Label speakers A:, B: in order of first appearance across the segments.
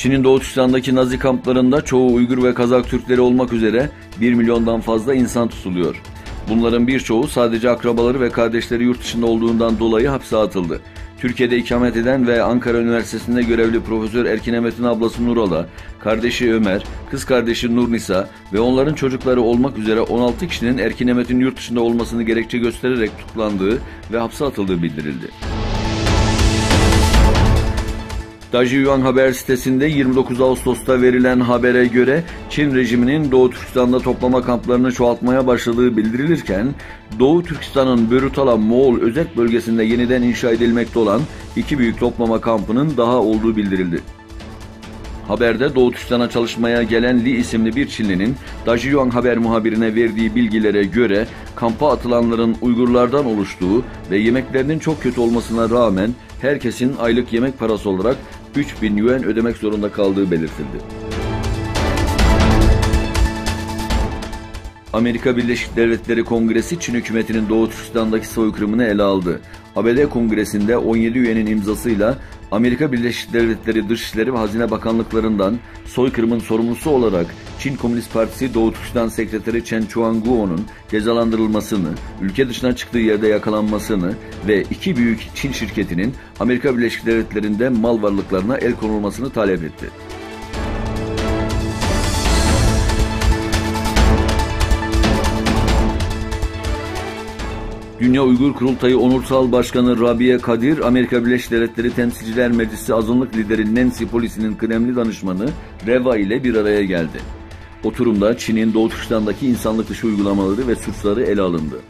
A: Çin'in Doğu Türkistan'daki Nazi kamplarında çoğu Uygur ve Kazak Türkleri olmak üzere 1 milyondan fazla insan tutuluyor. Bunların birçoğu sadece akrabaları ve kardeşleri yurt dışında olduğundan dolayı hapse atıldı. Türkiye'de ikamet eden ve Ankara Üniversitesi'nde görevli Profesör Erkin Emet'in ablası Nurala, kardeşi Ömer, kız kardeşi Nurnisa ve onların çocukları olmak üzere 16 kişinin Erkin Emet'in yurt dışında olmasını gerekçe göstererek tutuklandığı ve hapse atıldığı bildirildi. Dajiyuan haber sitesinde 29 Ağustos'ta verilen habere göre Çin rejiminin Doğu Türkistan'da toplama kamplarını çoğaltmaya başladığı bildirilirken, Doğu Türkistan'ın Börütala Moğol özerk bölgesinde yeniden inşa edilmekte olan 2 büyük toplama kampının daha olduğu bildirildi. Haberde Doğu Türkistan'a çalışmaya gelen Li isimli bir Çinlinin Dajiyuan haber muhabirine verdiği bilgilere göre kampa atılanların Uygurlardan oluştuğu ve yemeklerinin çok kötü olmasına rağmen herkesin aylık yemek parası olarak 3000 yuan ödemek zorunda kaldığı belirtildi. Amerika Birleşik Devletleri Kongresi Çin hükümetinin Doğu Türkistan'daki soykırımını ele aldı. ABD Kongresi'nde 17 üyenin imzasıyla Amerika Birleşik Devletleri Dışişleri ve Hazine Bakanlıklarından soykırımın sorumlusu olarak Çin Komünist Partisi Doğu Türkistan Sekreteri Chen Quanguo'nun cezalandırılmasını, ülke dışına çıktığı yerde yakalanmasını ve 2 büyük Çin şirketinin Amerika Birleşik Devletleri'nde mal varlıklarına el konulmasını talep etti. Dünya Uygur Kurultayı Onursal Başkanı Rabia Kadir, Amerika Birleşik Devletleri Temsilciler Meclisi azınlık lideri Nancy Pelosi'nin kıdemli danışmanı Reva ile bir araya geldi. Oturumda Çin'in Doğu Türkistan'daki insanlık dışı uygulamaları ve suçları ele alındı.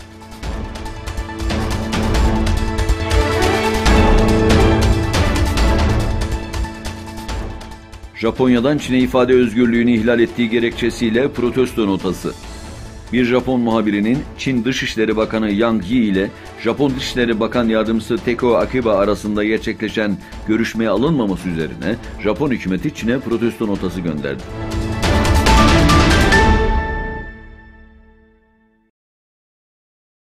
A: Japonya'dan Çin'e ifade özgürlüğünü ihlal ettiği gerekçesiyle protesto notası. Bir Japon muhabirinin Çin Dışişleri Bakanı Yang Yi ile Japon Dışişleri Bakan Yardımcısı Teko Akiba arasında gerçekleşen görüşmeye alınmaması üzerine Japon hükümeti Çin'e protesto notası gönderdi.